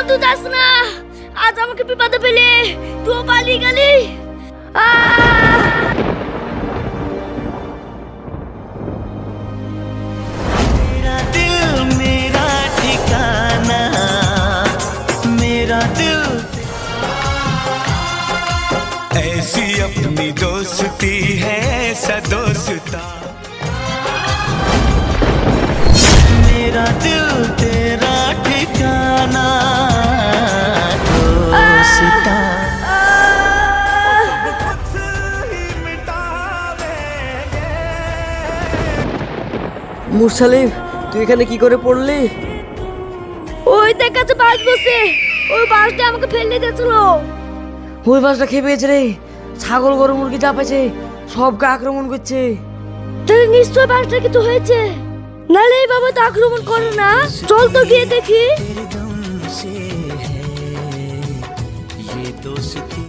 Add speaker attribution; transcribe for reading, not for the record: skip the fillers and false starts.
Speaker 1: তুই যাস না, আজ আমাকে বিপদে ফেলে তুই পালিয়ে গেলি।
Speaker 2: मेरा दिल मेरा ठिकाना, मेरा दिल ऐसी अपनी दोस्ती है, ऐसा दोस्ता मेरा दिल तेरा ठिकाना दोस्ता।
Speaker 3: মুরসালিম, তুই এখানে কি করে পড়লি?
Speaker 1: ওই দেখাচ্ছে বাস বসে, ওই বাসটা আমাকে ফেলে দিয়েছিল।
Speaker 3: ওই বাসটা খেয়ে পেয়েছে রে, ছাগল গরু মুরগি চাপেছে, সবকে আক্রমণ করছে।
Speaker 1: তাহলে নিশ্চয় বাসটা কিছু হয়েছে, নাহলে এইভাবে তো আক্রমণ করে না। চল তো গিয়ে দেখি।
Speaker 2: तेरे दम से है ये दोस्ती।